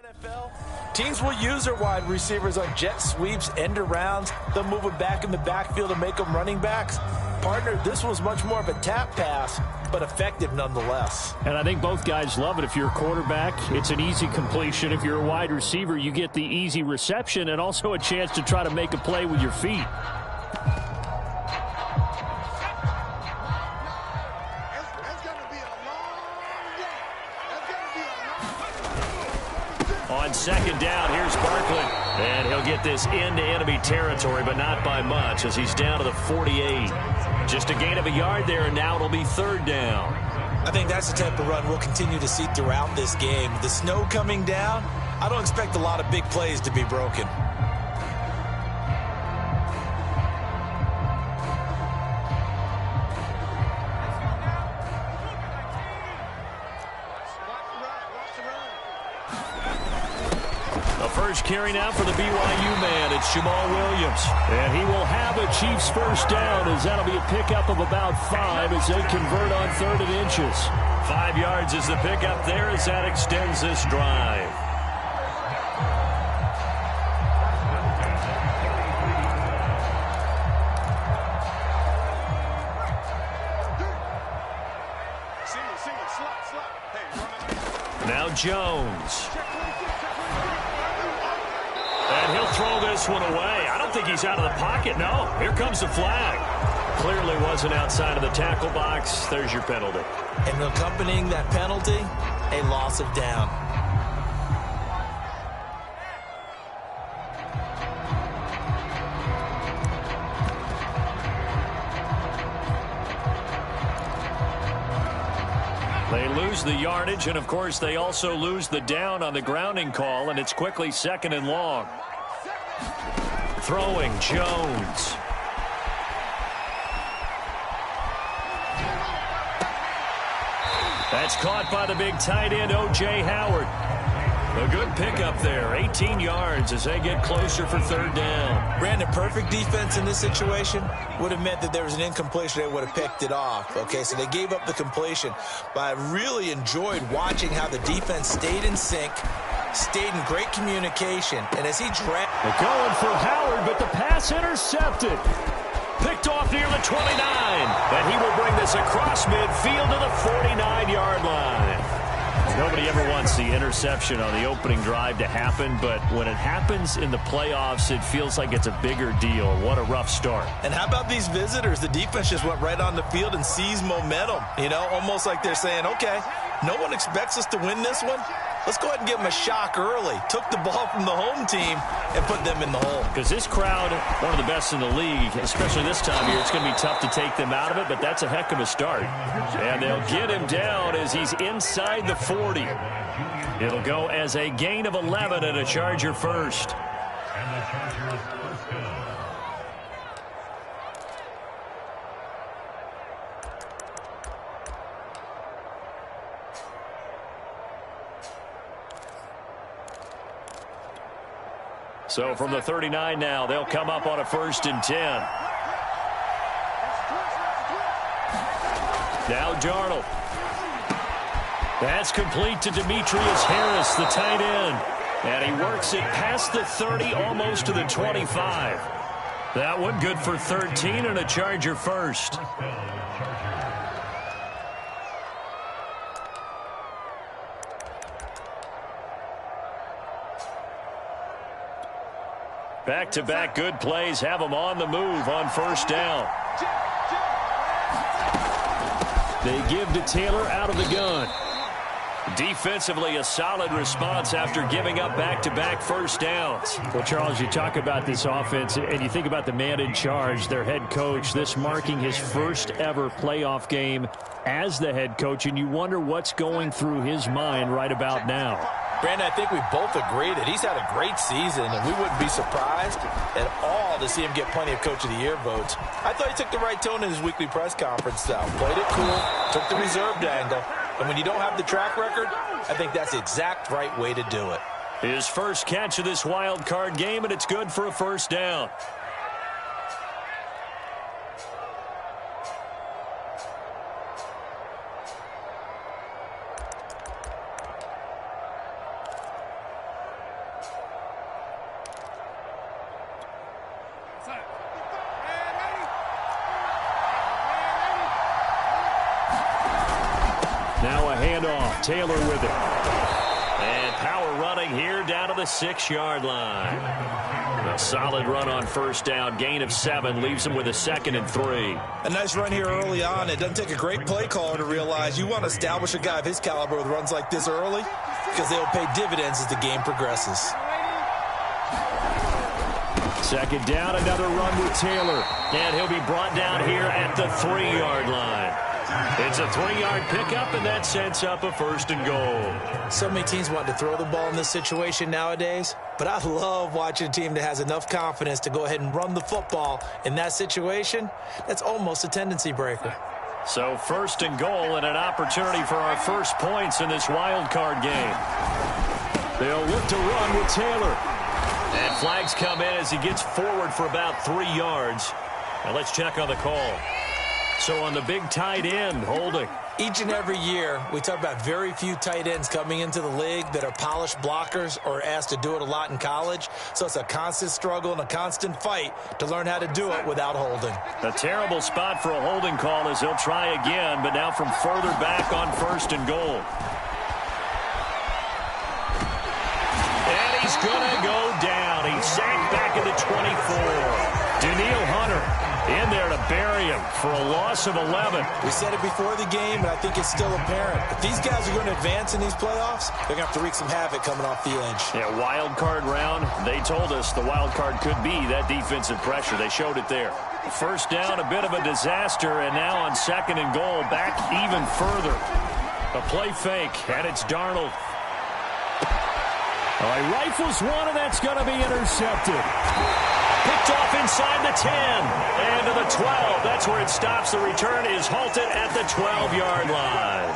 NFL, teams will use their wide receivers on jet sweeps, end arounds. They'll move them back in the backfield and make them running backs. Partner, this was much more of a tap pass, but effective nonetheless. And I think both guys love it. If you're a quarterback, it's an easy completion. If you're a wide receiver, you get the easy reception and also a chance to try to make a play with your feet. On second down, here's Barkley. And he'll get this into enemy territory, but not by much as he's down to the 48. Just a gain of a yard there, and now it'll be third down. I think that's the type of run we'll continue to see throughout this game. The snow coming down, I don't expect a lot of big plays to be broken. First carry now for the BYU man. It's Jamal Williams. And he will have a Chiefs first down as that'll be a pickup of about 5 as they convert on 3rd and inches. 5 yards is the pickup there as that extends this drive. Now Jones. And he'll throw this one away. I don't think he's out of the pocket. No, here comes the flag. Clearly wasn't outside of the tackle box. There's your penalty. And accompanying that penalty, a loss of down. They lose the yardage, and of course they also lose the down on the grounding call, and it's quickly 2nd and long. Throwing Jones. That's caught by the big tight end, O.J. Howard. A good pickup there, 18 yards as they get closer for 3rd down. Brandon, perfect defense in this situation would have meant that there was an incompletion. They would have picked it off. Okay, so they gave up the completion. But I really enjoyed watching how the defense stayed in sync, stayed in great communication. And as he dragged... They're going for Howard, but the pass intercepted. Picked off near the 29. And he will bring this across midfield to the 49-yard line. Nobody ever wants the interception on the opening drive to happen, but when it happens in the playoffs, it feels like it's a bigger deal. What a rough start. And how about these visitors? The defense just went right on the field and seized momentum. You know, almost like they're saying, okay, no one expects us to win this one. Let's go ahead and give them a shock early. Took the ball from the home team and put them in the hole. Because this crowd, one of the best in the league, especially this time of year, it's going to be tough to take them out of it, but that's a heck of a start. And they'll get him down as he's inside the 40. It'll go as a gain of 11 and a Charger first. So from the 39 now, they'll come up on a 1st and 10. Now Darnold. That's complete to Demetrius Harris, the tight end. And he works it past the 30, almost to the 25. That one good for 13 and a Charger first. Back-to-back good plays have them on the move on 1st down. They give to Taylor out of the gun. Defensively, a solid response after giving up back-to-back 1st downs. Well, Charles, you talk about this offense, and you think about the man in charge, their head coach, this marking his first ever playoff game as the head coach, and you wonder what's going through his mind right about now. Brandon, I think we both agree that he's had a great season, and we wouldn't be surprised at all to see him get plenty of Coach of the Year votes. I thought he took the right tone in his weekly press conference, though. Played it cool, took the reserved angle, and when you don't have the track record, I think that's the exact right way to do it. His first catch of this wild card game, and it's good for a 1st down. Now a handoff. Taylor with it. And power running here down to the 6-yard line. A solid run on first down. Gain of 7 leaves him with a 2nd and 3. A nice run here early on. It doesn't take a great play caller to realize you want to establish a guy of his caliber with runs like this early because they'll pay dividends as the game progresses. 2nd down, another run with Taylor. And he'll be brought down here at the 3-yard line. It's a 3-yard pickup, and that sets up a 1st and goal. So many teams want to throw the ball in this situation nowadays, but I love watching a team that has enough confidence to go ahead and run the football in that situation. That's almost a tendency breaker. So 1st and goal and an opportunity for our first points in this wild card game. They'll look to run with Taylor. And flags come in as he gets forward for about 3 yards. Now let's check on the call. So on the big tight end, holding. Each and every year, we talk about very few tight ends coming into the league that are polished blockers or asked to do it a lot in college. So it's a constant struggle and a constant fight to learn how to do it without holding. A terrible spot for a holding call as he'll try again, but now from further back on 1st and goal. And he's going to go down. He's sacked back at the 24. Daniil Hunter in there to bury him for a loss of 11. We said it before the game, and I think it's still apparent. If these guys are going to advance in these playoffs, they're going to have to wreak some havoc coming off the edge. Yeah, wild card round. They told us the wild card could be that defensive pressure. They showed it there. 1st down, a bit of a disaster, and now on 2nd and goal, back even further. A play fake, and it's Darnold. All right, rifles one, and that's going to be intercepted. Picked off inside the 10 and to the 12. That's where it stops. The return is halted at the 12-yard line.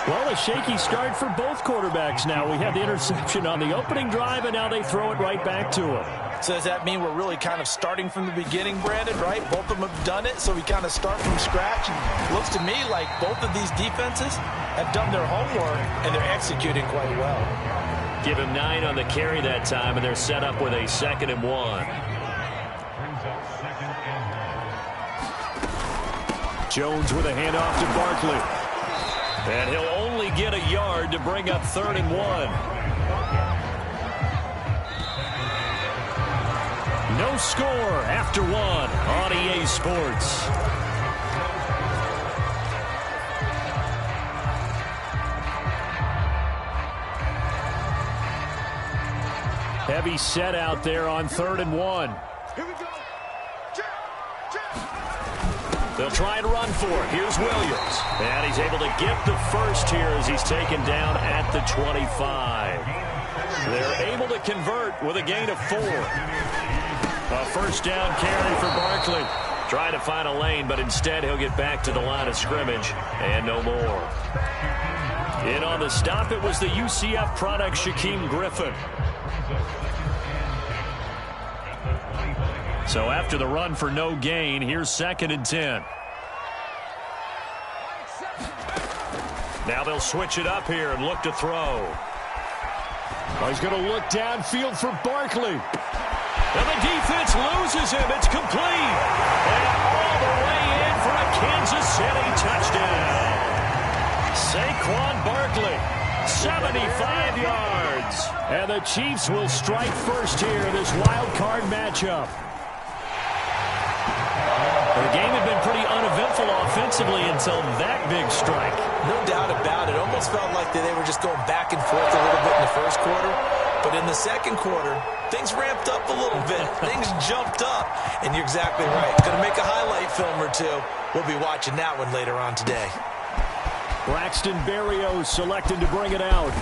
Well, a shaky start for both quarterbacks now. We had the interception on the opening drive, and now they throw it right back to him. So does that mean we're really kind of starting from the beginning, Brandon, right? Both of them have done it, so we kind of start from scratch. It looks to me like both of these defenses have done their homework, and they're executing quite well. Give him 9 on the carry that time, and they're set up with a 2nd and 1. Jones with a handoff to Barkley. And he'll only get a yard to bring up 3rd and 1. No score after 1 on EA Sports. Heavy set out there on 3rd and 1. They'll try and run for it. Here's Williams. And he's able to get the first here as he's taken down at the 25. They're able to convert with a gain of 4. A 1st down carry for Barkley. Trying to find a lane, but instead he'll get back to the line of scrimmage. And no more. In on the stop, it was the UCF product, Shaquem Griffin. So after the run for no gain, here's 2nd and 10. Now they'll switch it up here and look to throw. Oh, he's going to look downfield for Barkley. And the defense loses him. It's complete. And all the way in for a Kansas City touchdown. Saquon Barkley, 75 yards. And the Chiefs will strike first here in this wild card matchup. The game had been pretty uneventful offensively until that big strike. No doubt about it. Almost felt like they were just going back and forth a little bit in the first quarter. But in the second quarter, things ramped up a little bit. Things jumped up. And you're exactly right. Going to make a highlight film or two. We'll be watching that one later on today. Braxton Berrios selected to bring it out.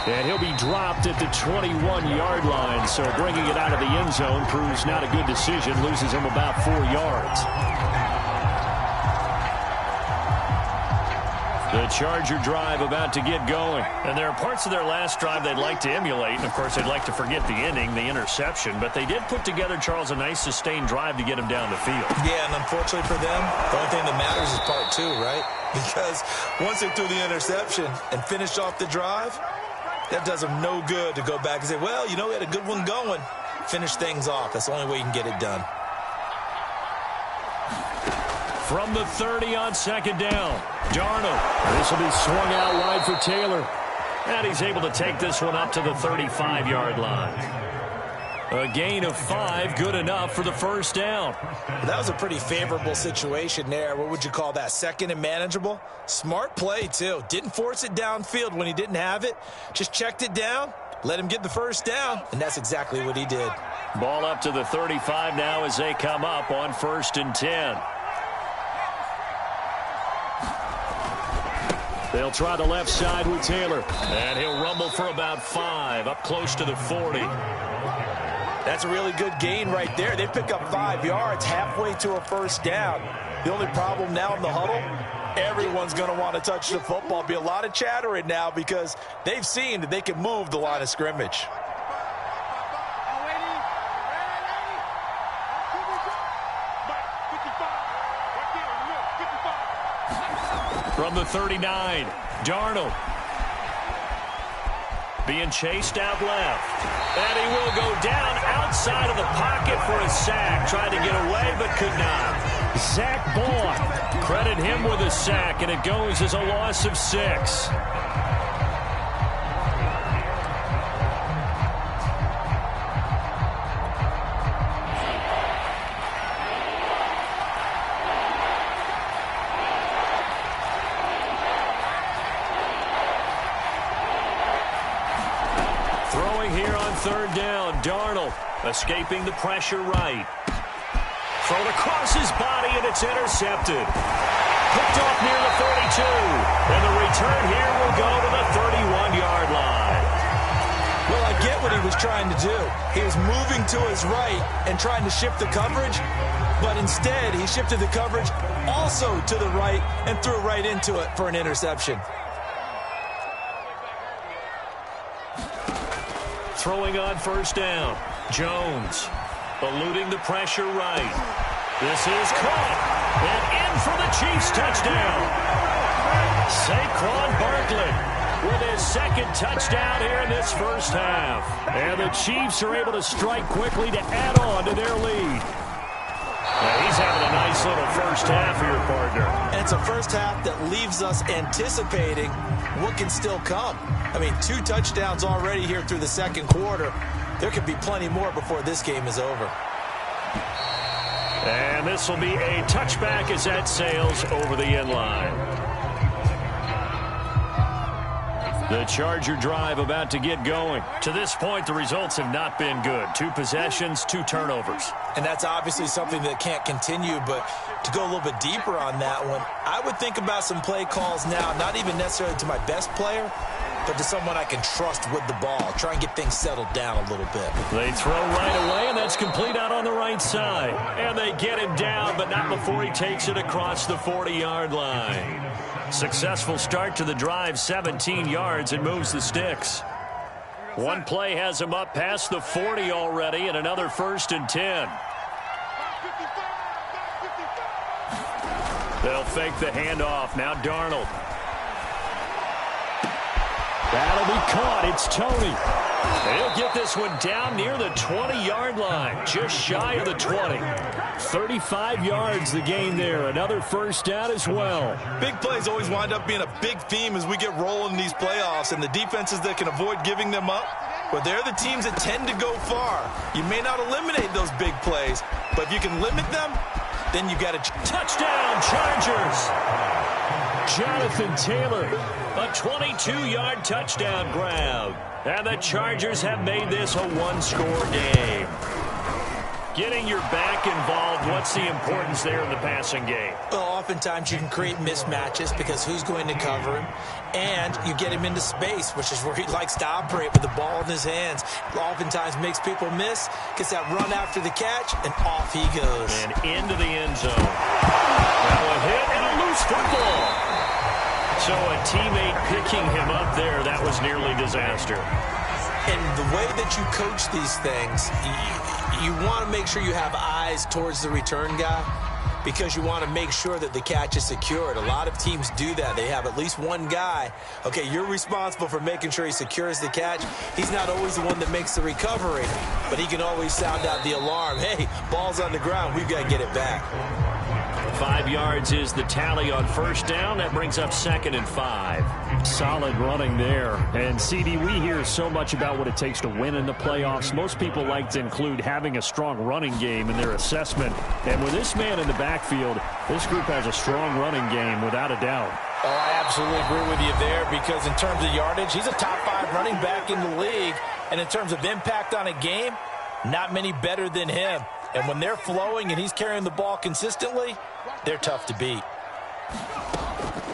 And he'll be dropped at the 21-yard line, so bringing it out of the end zone proves not a good decision, loses him about 4 yards. The Charger drive about to get going. And there are parts of their last drive they'd like to emulate, and of course they'd like to forget the ending, the interception, but they did put together, Charles, a nice sustained drive to get him down the field. Yeah, and unfortunately for them, the only thing that matters is part 2, right? Because once they threw the interception and finished off the drive, that does them no good to go back and say, well, you know, we had a good one going. Finish things off. That's the only way you can get it done. From the 30 on 2nd down, Darnold This will be swung out wide for Taylor. And he's able to take this one up to the 35-yard line. A gain of 5, good enough for the first down. That was a pretty favorable situation there. What would you call that? Second and manageable? Smart play, too. Didn't force it downfield when he didn't have it. Just checked it down, let him get the first down, and that's exactly what he did. Ball up to the 35 now as they come up on 1st and 10. They'll try the left side with Taylor. And he'll rumble for about 5, up close to the 40. That's a really good gain right there. They pick up 5 yards halfway to a first down. The only problem now in the huddle, everyone's going to want to touch the football. Be a lot of chattering now because they've seen that they can move the line of scrimmage. From the 39, Darnold. Being chased out left. And he will go down outside of the pocket for a sack. Tried to get away, but could not. Zach Bond. Credit him with a sack, and it goes as a loss of 6. Third down, Darnold escaping the pressure right. Thrown across his body, and it's intercepted. Picked off near the 32. And the return here will go to the 31-yard line. Well, I get what he was trying to do. He was moving to his right and trying to shift the coverage, but instead he shifted the coverage also to the right and threw right into it for an interception. Throwing on first down. Jones eluding the pressure right. This is caught. And in for the Chiefs touchdown. Saquon Barkley with his second touchdown here in this first half. And the Chiefs are able to strike quickly to add on to their lead. Now he's having a nice little first half here, partner. And it's a first half that leaves us anticipating what can still come. I mean, 2 touchdowns already here through the second quarter. There could be plenty more before this game is over. And this will be a touchback as that sails over the end line. The Charger drive about to get going. To this point, the results have not been good. 2 possessions, 2 turnovers. And that's obviously something that can't continue, but to go a little bit deeper on that one, I would think about some play calls now, not even necessarily to my best player, but to someone I can trust with the ball. Try and get things settled down a little bit. They throw right away, and that's complete out on the right side. And they get him down, but not before he takes it across the 40-yard line. Successful start to the drive, 17 yards, and moves the sticks. One play has him up past the 40 already, and another 1st and 10. They'll fake the handoff. Now Darnold. That'll be caught. It's Tony. He'll get this one down near the 20-yard line, just shy of the 20. 35 yards the gain there. Another first down as well. Big plays always wind up being a big theme as we get rolling in these playoffs, and the defenses that can avoid giving them up, well, they're the teams that tend to go far. You may not eliminate those big plays, but if you can limit them, then you got a touchdown, Chargers. Jonathan Taylor, a 22-yard touchdown grab. And the Chargers have made this a one-score game. Getting your back involved, what's the importance there in the passing game? Well, oftentimes you can create mismatches because who's going to cover him? And you get him into space, which is where he likes to operate with the ball in his hands. Oftentimes makes people miss, gets that run after the catch, and off he goes. And into the end zone. Now a hit and a loose football. So a teammate picking him up there, that was nearly disaster. And the way that you coach these things, you want to make sure you have eyes towards the return guy because you want to make sure that the catch is secured. A lot of teams do that. They have at least one guy. Okay, you're responsible for making sure he secures the catch. He's not always the one that makes the recovery, but he can always sound out the alarm. Hey, ball's on the ground. We've got to get it back. 5 yards is the tally on first down. That brings up 2nd and 5. Solid running there. And, CD, we hear so much about what it takes to win in the playoffs. Most people like to include having a strong running game in their assessment. And with this man in the backfield, this group has a strong running game without a doubt. Oh, I absolutely agree with you there, because in terms of yardage, he's a top 5 running back in the league. And in terms of impact on a game, not many better than him. And when they're flowing and he's carrying the ball consistently, they're tough to beat.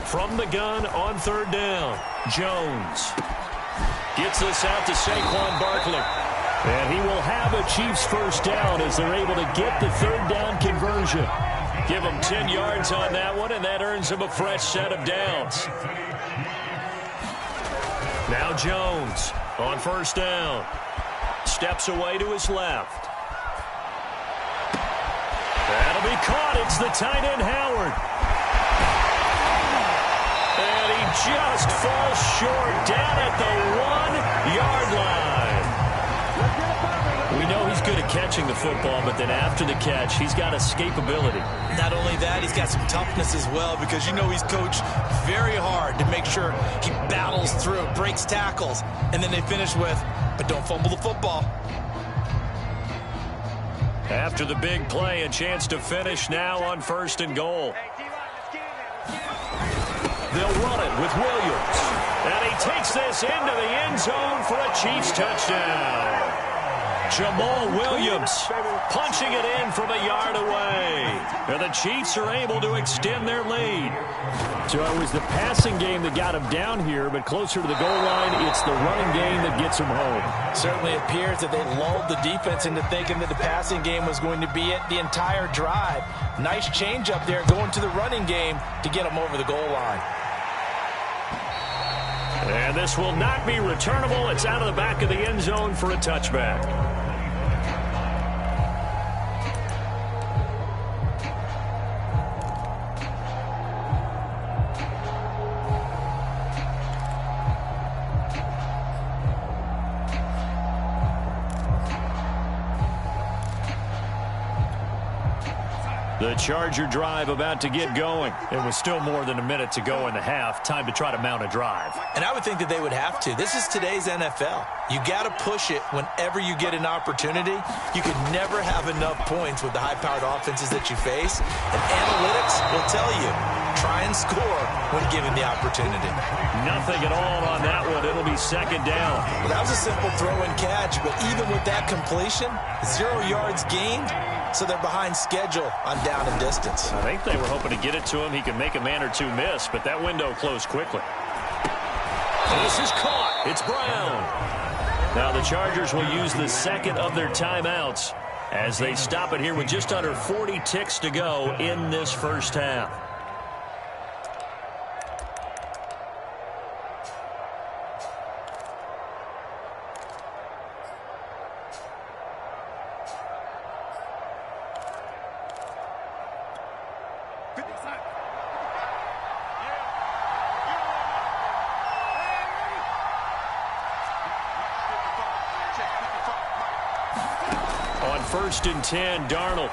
From the gun on 3rd down, Jones gets this out to Saquon Barkley. And he will have a Chiefs first down as they're able to get the 3rd down conversion. Give him 10 yards on that one, and that earns him a fresh set of downs. Now Jones on 1st down. Steps away to his left. That'll be caught. It's the tight end, Howard. And he just falls short down at the 1-yard line. We know he's good at catching the football, but then after the catch, he's got escapability. Not only that, he's got some toughness as well, because you know he's coached very hard to make sure he battles through, breaks tackles, and then they finish with, but don't fumble the football. After the big play, a chance to finish now on 1st and goal. They'll run it with Williams. And he takes this into the end zone for a Chiefs touchdown. Jamal Williams punching it in from a yard away. And the Chiefs are able to extend their lead. So it was the passing game that got him down here, but closer to the goal line, it's the running game that gets him home. Certainly appears that they lulled the defense into thinking that the passing game was going to be it the entire drive. Nice change up there going to the running game to get him over the goal line. And this will not be returnable. It's out of the back of the end zone for a touchback. The Charger drive about to get going. It was still more than a minute to go in the half. Time to try to mount a drive. And I would think that they would have to. This is today's NFL. You got to push it whenever you get an opportunity. You could never have enough points with the high-powered offenses that you face. And analytics will tell you, try and score when given the opportunity. Nothing at all on that one. It'll be 2nd down. Well, that was a simple throw and catch, but even with that completion, 0 yards gained. So they're behind schedule on down and distance. I think they were hoping to get it to him. He could make a man or two miss, but that window closed quickly. This is caught. It's Brown. Now the Chargers will use the 2nd of their timeouts as they stop it here with just under 40 ticks to go in this first half. On 1st and 10, Darnold.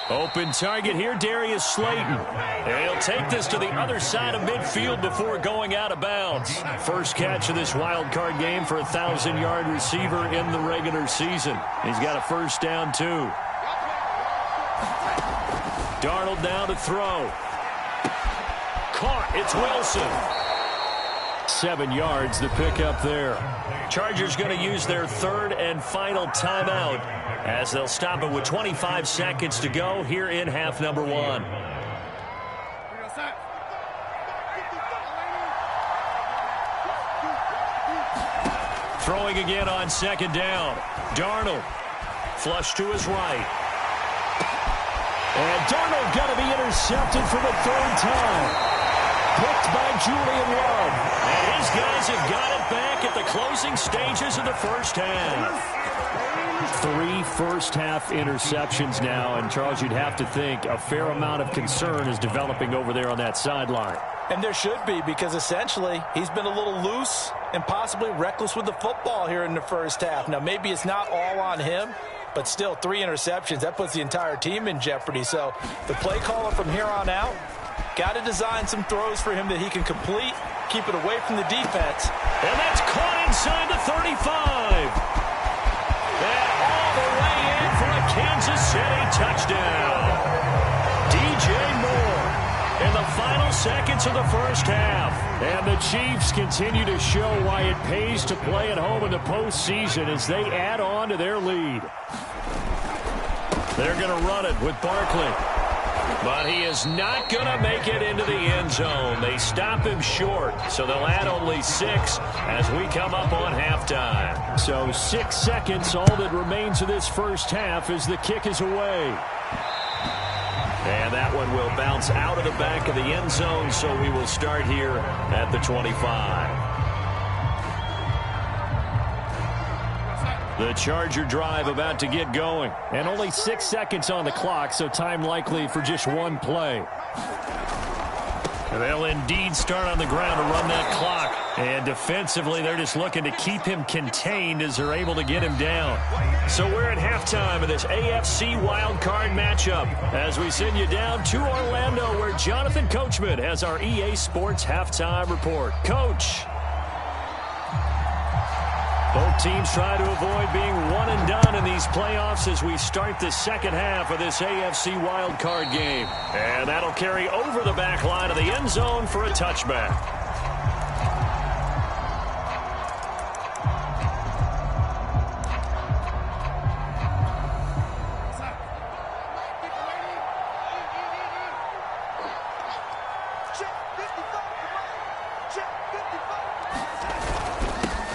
Open target here, Darius Slayton. And he'll take this to the other side of midfield before going out of bounds. First catch of this wild card game for a 1,000-yard receiver in the regular season. He's got a first down, too. Darnold now to throw. Caught. It's Wilson. 7 yards to pick up there. Chargers going to use their 3rd and final timeout as they'll stop it with 25 seconds to go here in half number 1. Throwing again on 2nd down. Darnold. Flush to his right. And Darnold got to be intercepted for the 3rd time. Picked by Julian Love. And his guys have got it back at the closing stages of the first half. 3 first-half interceptions now, and Charles, you'd have to think a fair amount of concern is developing over there on that sideline. And there should be, because essentially he's been a little loose and possibly reckless with the football here in the first half. Now, maybe it's not all on him, but still 3 interceptions. That puts the entire team in jeopardy. So the play caller from here on out got to design some throws for him that he can complete, keep it away from the defense. And that's caught inside the 35. And all the way in for a Kansas City touchdown. DJ Moore in the final seconds of the first half. And the Chiefs continue to show why it pays to play at home in the postseason as they add on to their lead. They're going to run it with Barkley. But he is not going to make it into the end zone. They stop him short, so they'll add only 6 as we come up on halftime. So 6 seconds, all that remains of this first half as the kick is away. And that one will bounce out of the back of the end zone, so we will start here at the 25. The Charger drive about to get going. And only 6 seconds on the clock, so time likely for just one play. They'll indeed start on the ground to run that clock. And defensively, they're just looking to keep him contained as they're able to get him down. So we're at halftime of this AFC wildcard matchup as we send you down to Orlando, where Jonathan Coachman has our EA Sports halftime report. Coach. Both teams try to avoid being one and done in these playoffs as we start the second half of this AFC wildcard game. And that'll carry over the back line of the end zone for a touchback.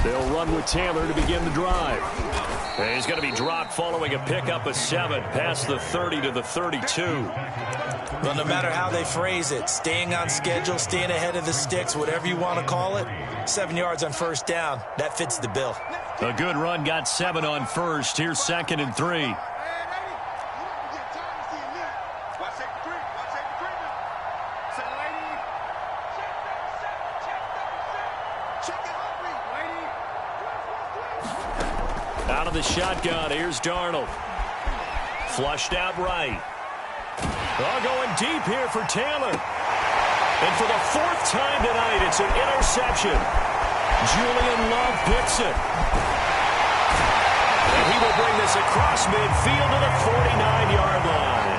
They'll run with Taylor to begin the drive. And he's going to be dropped following a pickup of 7 past the 30 to the 32. Well, no matter how they phrase it, staying on schedule, staying ahead of the sticks, whatever you want to call it, 7 yards on first down, that fits the bill. A good run got 7 on first. Here's 2nd and 3. Out of the shotgun, here's Darnold. Flushed out right. Oh, going deep here for Taylor. And for the 4th time tonight, it's an interception. Julian Love picks it. And he will bring this across midfield to the 49-yard line.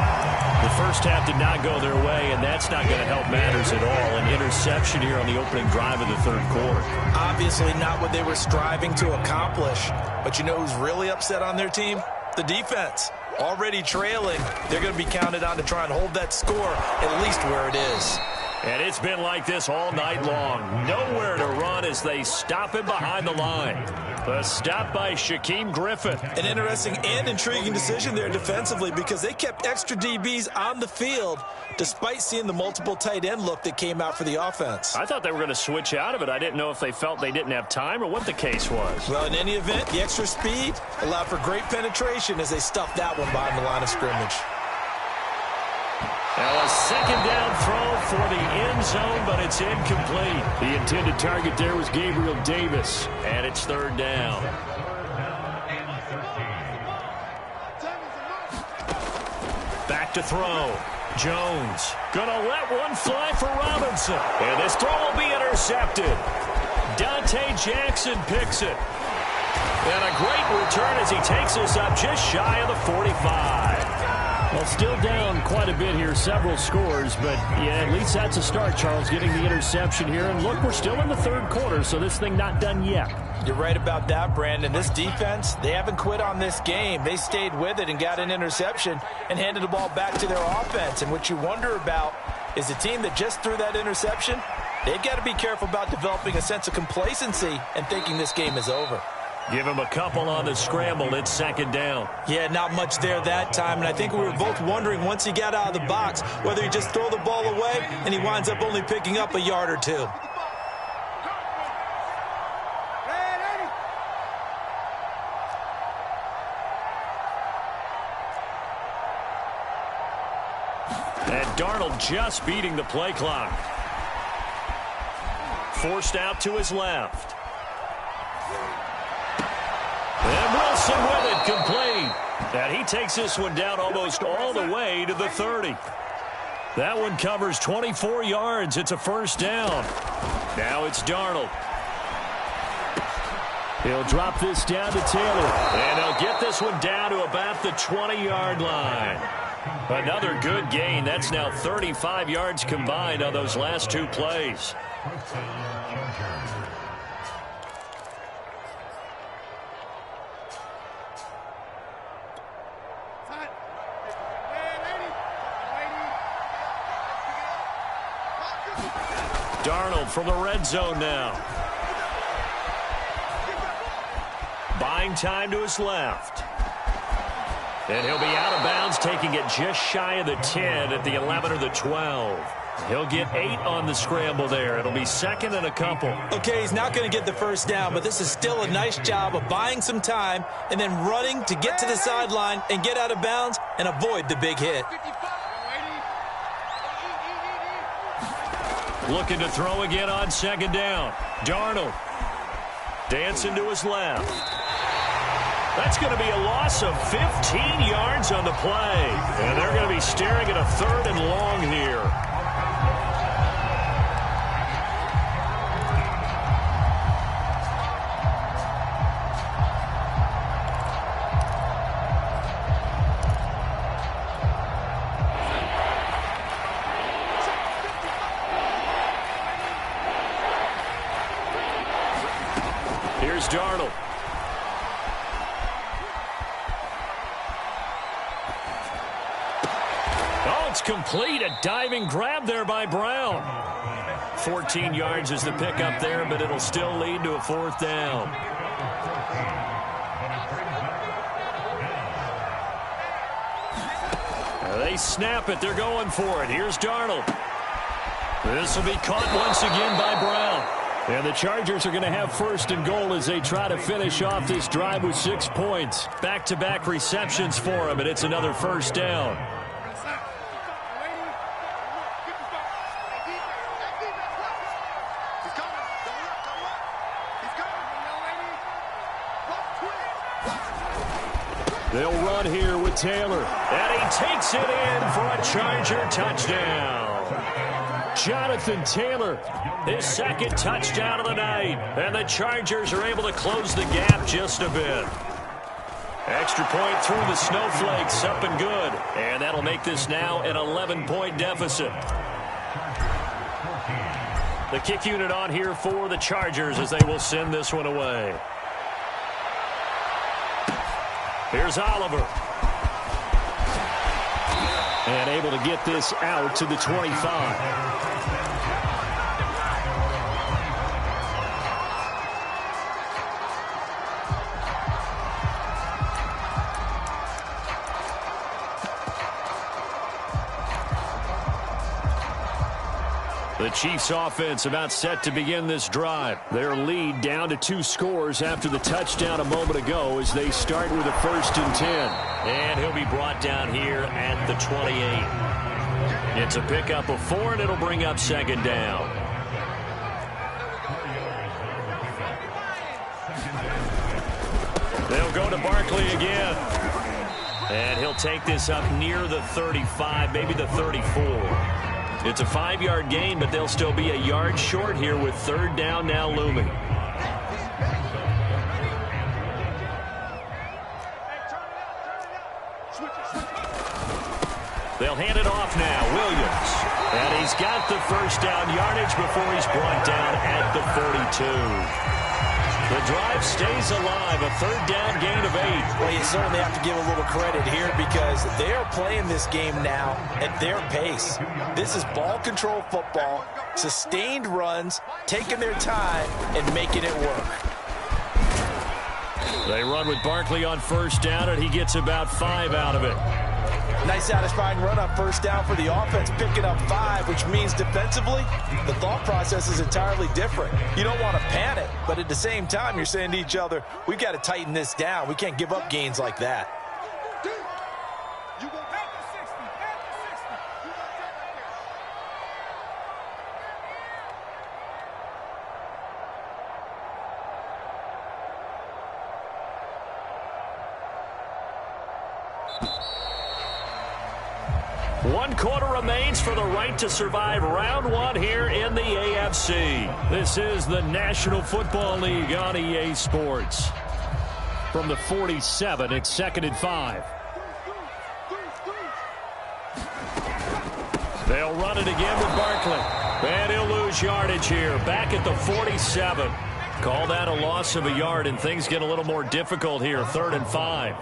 The first half did not go their way, and that's not going to help matters at all. An interception here on the opening drive of the third quarter. Obviously not what they were striving to accomplish. But you know who's really upset on their team? The defense. Already trailing, they're going to be counted on to try and hold that score at least where it is. And it's been like this all night long. Nowhere to run as they stop him behind the line. The stop by Shaquem Griffin. An interesting and intriguing decision there defensively because they kept extra DBs on the field despite seeing the multiple tight end look that came out for the offense. I thought they were going to switch out of it. I didn't know if they felt they didn't have time or what the case was. Well, in any event, the extra speed allowed for great penetration as they stuffed that one behind the line of scrimmage. Now a second down throw for the end zone, but it's incomplete. The intended target there was Gabriel Davis. And it's 3rd down. Back to throw. Jones gonna let one fly for Robinson. And this throw will be intercepted. Dante Jackson picks it. And a great return as he takes us up just shy of the 45. Well, still down quite a bit here, several scores, but yeah, at least that's a start, Charles, getting the interception here. And look, we're still in the third quarter, so this thing not done yet. You're right about that, Brandon. This defense, they haven't quit on this game. They stayed with it and got an interception and handed the ball back to their offense. And what you wonder about is the team that just threw that interception, they've got to be careful about developing a sense of complacency and thinking this game is over. Give him a couple on the scramble. It's 2nd down. Yeah, not much there that time. And I think we were both wondering once he got out of the box whether he just throw the ball away and he winds up only picking up a yard or 2. And Darnold just beating the play clock. forced out to his left. And Wilson with it, complete. And he takes this one down almost all the way to the 30. That one covers 24 yards. It's a first down. Now it's Darnold. He'll drop this down to Taylor. And he'll get this one down to about the 20-yard line. Another good gain. That's now 35 yards combined on those last two plays. Darnold from the red zone now. Buying time to his left. And he'll be out of bounds, taking it just shy of the 10 at the 11 or the 12. He'll get 8 on the scramble there. It'll be second and a couple. Okay, he's not going to get the first down, but this is still a nice job of buying some time and then running to get to the sideline and get out of bounds and avoid the big hit. Looking to throw again on second down. Darnold dancing to his left. That's going to be a loss of 15 yards on the play. And they're going to be staring at a third and long here. Here's Darnold. Oh, it's complete. A diving grab there by Brown. 14 yards is the pickup there, but it'll still lead to a fourth down. They snap it. They're going for it. Here's Darnold. This will be caught once again by Brown. And the Chargers are going to have first and goal as they try to finish off this drive with 6 points. Back-to-back receptions for him, and it's another first down. They'll run here with Taylor. And he takes it in for a Charger touchdown. Jonathan Taylor, his second touchdown of the night. And the Chargers are able to close the gap just a bit. Extra point through the snowflakes, up and good. And that'll make this now an 11-point deficit. The kick unit on here for the Chargers as they will send this one away. Here's Oliver. And able to get this out to the 25. The Chiefs offense about set to begin this drive. Their lead down to 2 scores after the touchdown a moment ago as they start with a 1st and 10. And he'll be brought down here at the 28. It's a pickup of 4, and it'll bring up second down. They'll go to Barkley again. And he'll take this up near the 35, maybe the 34. It's a 5-yard gain, but they'll still be a yard short here with third down now looming. They'll hand it off now. Williams. And he's got the first down yardage before he's brought down at the 42. The drive stays alive, a third down gain of 8. Well, you certainly have to give a little credit here because they are playing this game now at their pace. This is ball control football, sustained runs, taking their time, and making it work. They run with Barkley on first down, and he gets about 5 out of it. Nice satisfying run on first down for the offense, picking up 5, which means defensively, the thought process is entirely different. You don't want to panic, but at the same time, you're saying to each other, we've got to tighten this down. We can't give up gains like that. 1 quarter remains for the right to survive round 1 here in the AFC. This is the National Football League on EA Sports. From the 47, it's 2nd and 5. They'll run it again with Barkley. And he'll lose yardage here. Back at the 47. Call that a loss of a yard, and things get a little more difficult here. 3rd and 5.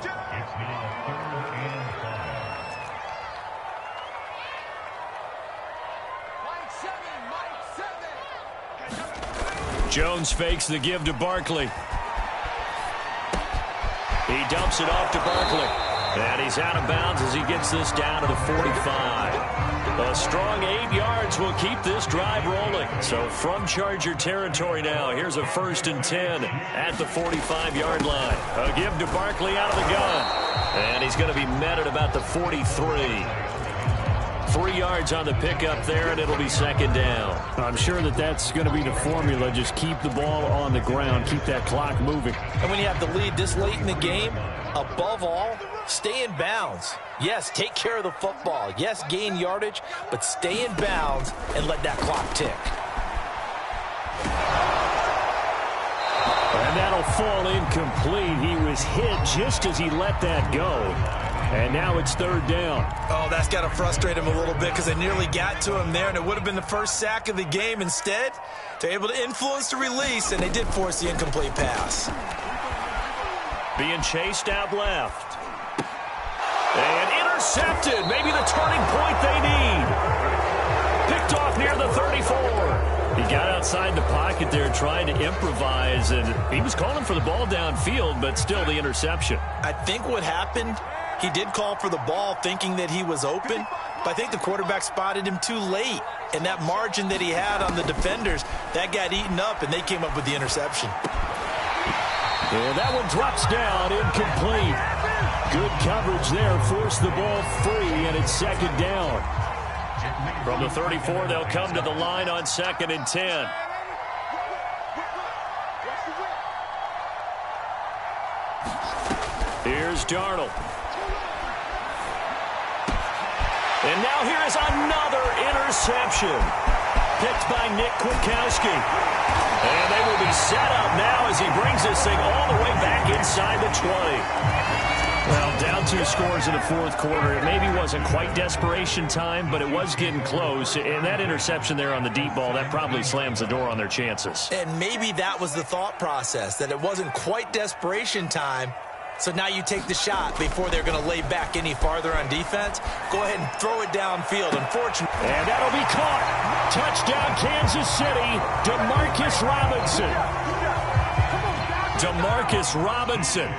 Jones fakes the give to Barkley. He dumps it off to Barkley. And he's out of bounds as he gets this down to the 45. A strong 8 yards will keep this drive rolling. So from Charger territory now, here's a 1st and 10 at the 45-yard line. A give to Barkley out of the gun. And he's going to be met at about the 43. 3 yards on the pickup there, and it'll be 2nd down. I'm sure that's going to be the formula. Just keep the ball on the ground. Keep that clock moving. And when you have the lead this late in the game, above all, stay in bounds. Yes, take care of the football. Yes, gain yardage, but stay in bounds and let that clock tick. And that'll fall incomplete. He was hit just as he let that go. And now it's 3rd down. Oh, that's got to frustrate him a little bit because they nearly got to him there, and it would have been the first sack of the game. Instead, they're able to influence the release, and they did force the incomplete pass. Being chased out left. And intercepted. Maybe the turning point they need. Picked off near the 34. He got outside the pocket there trying to improvise, and he was calling for the ball downfield, but still the interception. I think what happened, he did call for the ball thinking that he was open, but I think the quarterback spotted him too late. And that margin that he had on the defenders, that got eaten up, and they came up with the interception. And that one drops down, incomplete. Good coverage there, forced the ball free, and it's 2nd down. From the 34, they'll come to the line on 2nd and 10. Here's Darnold. And now here is another interception. Picked by Nick Kwiatkowski. And they will be set up now as he brings this thing all the way back inside the 20. Well, down 2 scores in the 4th quarter. It maybe wasn't quite desperation time, but it was getting close. And that interception there on the deep ball, that probably slams the door on their chances. And maybe that was the thought process, that it wasn't quite desperation time. So now you take the shot before they're going to lay back any farther on defense. Go ahead and throw it downfield. Unfortunately. And that'll be caught. Touchdown, Kansas City. DeMarcus Robinson. DeMarcus Robinson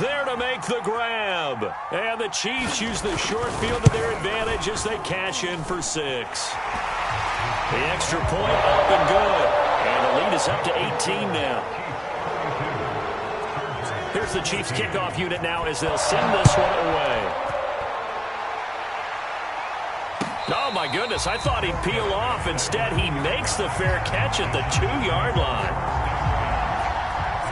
there to make the grab. And the Chiefs use the short field to their advantage as they cash in for 6. The extra point up and good. And the lead is up to 18 now. Here's the Chiefs kickoff unit now as they'll send this one away. Oh, my goodness. I thought he'd peel off. Instead, he makes the fair catch at the 2-yard line.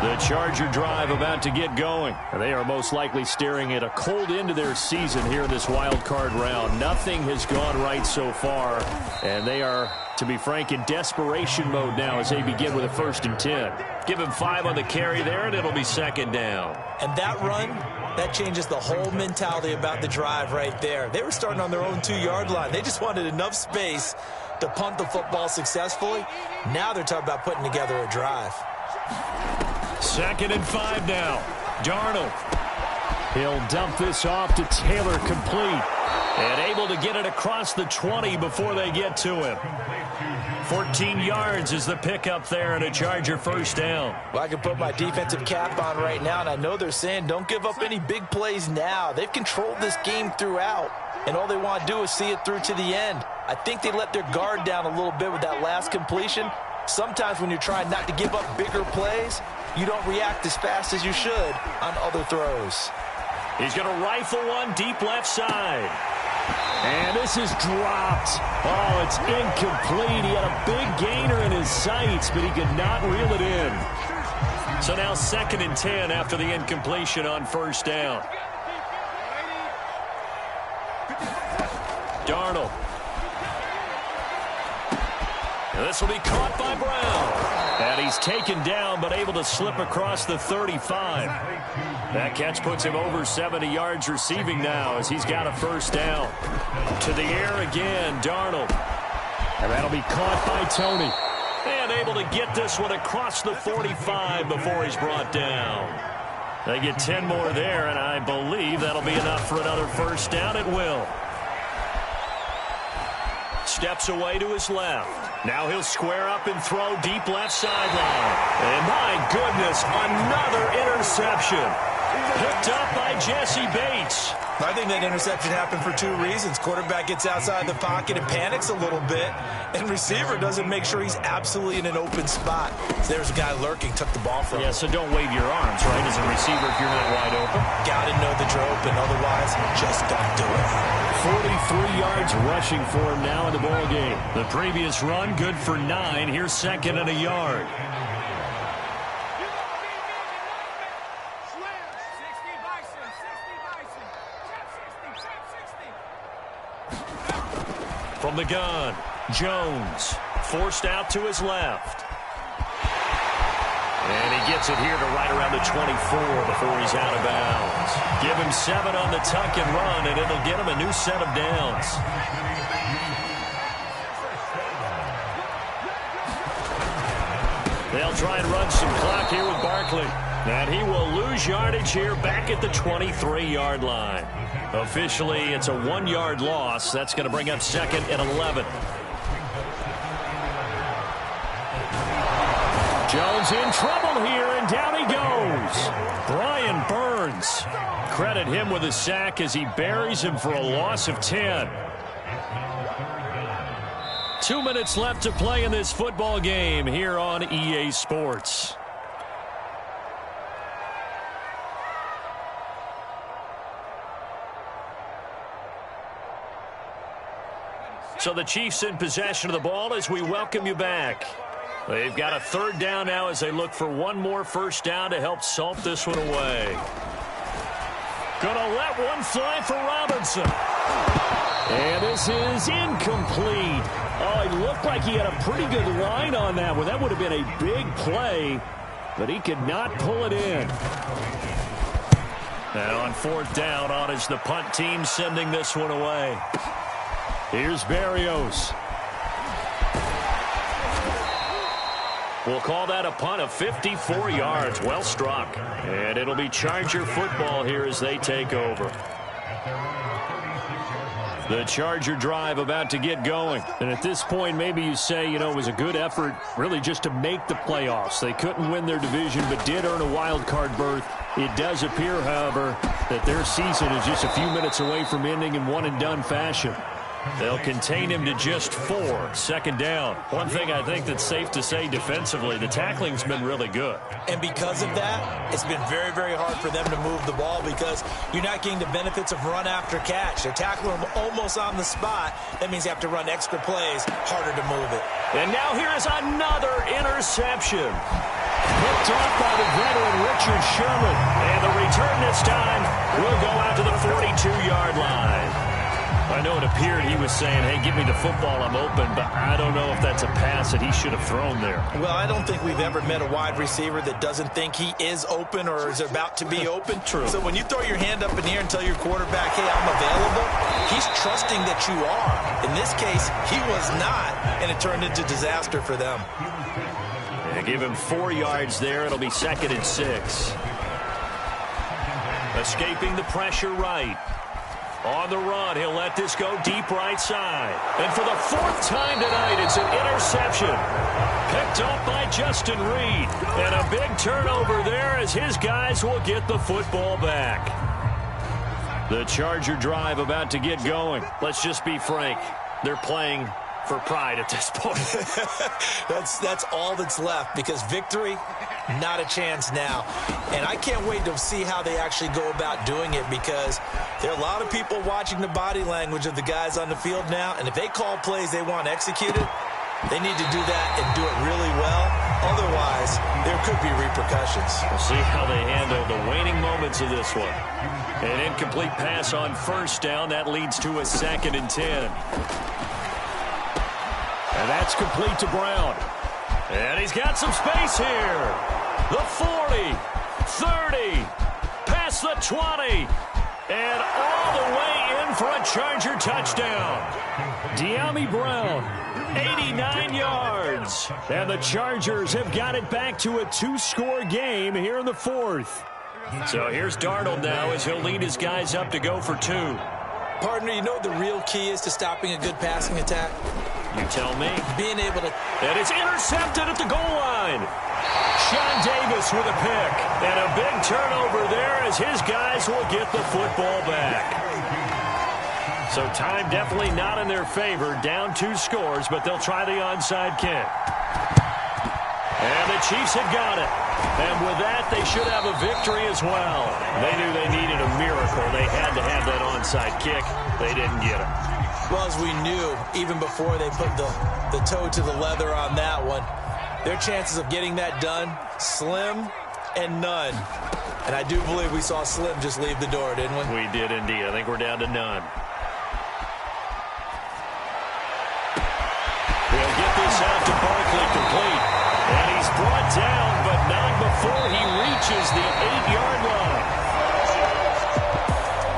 The Charger drive about to get going. They are most likely staring at a cold end to their season here in this wild card round. Nothing has gone right so far, and they are, to be frank, in desperation mode now as they begin with a 1st and 10. Give him 5 on the carry there, and it'll be 2nd down. And that run, that changes the whole mentality about the drive right there. They were starting on their own 2-yard line. They just wanted enough space to punt the football successfully. Now they're talking about putting together a drive. 2nd and 5 now. Darnold. He'll dump this off to Taylor, complete. And able to get it across the 20 before they get to him. 14 yards is the pickup there and a Charger 1st down. Well, I can put my defensive cap on right now, and I know they're saying don't give up any big plays now. They've controlled this game throughout, and all they want to do is see it through to the end. I think they let their guard down a little bit with that last completion. Sometimes when you're trying not to give up bigger plays, you don't react as fast as you should on other throws. He's going to rifle one deep left side. And this is dropped. Oh, it's incomplete. He had a big gainer in his sights, but he could not reel it in. So now 2nd and 10 after the incompletion on 1st down. Darnold. And this will be caught by Brown. And he's taken down, but able to slip across the 35. That catch puts him over 70 yards receiving now as he's got a first down. To the air again, Darnold. And that'll be caught by Tony. And able to get this one across the 45 before he's brought down. They get 10 more there, and I believe that'll be enough for another first down. It will. Steps away to his left. Now he'll square up and throw deep left sideline. And my goodness, another interception. Picked up by Jesse Bates. I think that interception happened for two reasons. Quarterback gets outside the pocket and panics a little bit, and receiver doesn't make sure he's absolutely in an open spot. So there's a guy lurking, took the ball from him. Yeah, so don't wave your arms, right, as a receiver if you're not wide open. Got to know that you're open, otherwise just don't do it. 43 yards rushing for him now in the ball game. The previous run, good for 9. Here's second and a yard. From the gun, Jones forced out to his left. And he gets it here to right around the 24 before he's out of bounds. Give him 7 on the tuck and run, and it'll get him a new set of downs. They'll try and run some clock here with Barkley. And he will lose yardage here back at the 23-yard line. Officially, it's a 1-yard loss. That's going to bring up second and 11. Jones in trouble here, and down he goes. Brian Burns. Credit him with a sack as he buries him for a loss of 10. 2 minutes left to play in this football game here on EA Sports. So the Chiefs in possession of the ball as we welcome you back. They've got a third down now as they look for one more first down to help salt this one away. Gonna let one fly for Robinson. And this is incomplete. Oh, it looked like he had a pretty good line on that one. That would have been a big play, but he could not pull it in. And on fourth down, on is the punt team sending this one away. Here's Berrios. We'll call that a punt of 54 yards. Well struck. And it'll be Charger football here as they take over. The Charger drive about to get going. And at this point, maybe you say, you know, it was a good effort really just to make the playoffs. They couldn't win their division, but did earn a wild card berth. It does appear, however, that their season is just a few minutes away from ending in one-and-done fashion. They'll contain him to just 4. Second down. One thing I think that's safe to say defensively, the tackling's been really good. And because of that, it's been very, very hard for them to move the ball because you're not getting the benefits of run after catch. They're tackling them almost on the spot. That means you have to run extra plays, harder to move it. And now here is another interception. Picked off by the veteran Richard Sherman. And the return this time will go out to the 42-yard line. I know it appeared he was saying, hey, give me the football, I'm open, but I don't know if that's a pass that he should have thrown there. Well, I don't think we've ever met a wide receiver that doesn't think he is open or is about to be open. True. So when you throw your hand up in the air and tell your quarterback, hey, I'm available, he's trusting that you are. In this case, he was not, and it turned into disaster for them. And give him 4 yards there. It'll be second and 6. Escaping the pressure right. On the run, he'll let this go deep right side. And for the 4th time tonight, it's an interception. Picked up by Justin Reed. And a big turnover there as his guys will get the football back. The Charger drive about to get going. Let's just be frank. They're playing for pride at this point. That's all that's left because victory, not a chance now. And I can't wait to see how they actually go about doing it because there are a lot of people watching the body language of the guys on the field now, and if they call plays they want executed, They need to do that and do it really well. Otherwise, there could be repercussions. We'll see how they handle the waning moments of this one. An incomplete pass on first down. That leads to a 2nd and 10. And that's complete to Brown. And he's got some space here. The 40, 30, past the 20, and all the way in for a Charger touchdown. De'Ami Brown, 89 yards. And the Chargers have got it back to a 2-score game here in the 4th. So here's Darnold now as he'll lead his guys up to go for 2. Partner, you know what the real key is to stopping a good passing attack? You tell me. Being able to... And it's intercepted at the goal line. Sean Davis with a pick. And a big turnover there as his guys will get the football back. So time definitely not in their favor. Down 2 scores, but they'll try the onside kick. And the Chiefs have got it. And with that, they should have a victory as well. They knew they needed a miracle. They had to have that onside kick. They didn't get it. Well, as we knew, even before they put the toe to the leather on that one, their chances of getting that done, slim and none. And I do believe we saw Slim just leave the door, didn't we? We did indeed. I think we're down to none. We'll get this out to Barkley complete. And he's brought down, but not before he reaches the 8-yard line.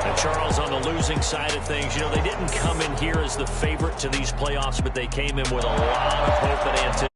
And Charles, on the losing side of things, you know, they didn't come in here as the favorite to these playoffs, but they came in with a lot of hope and anticipation.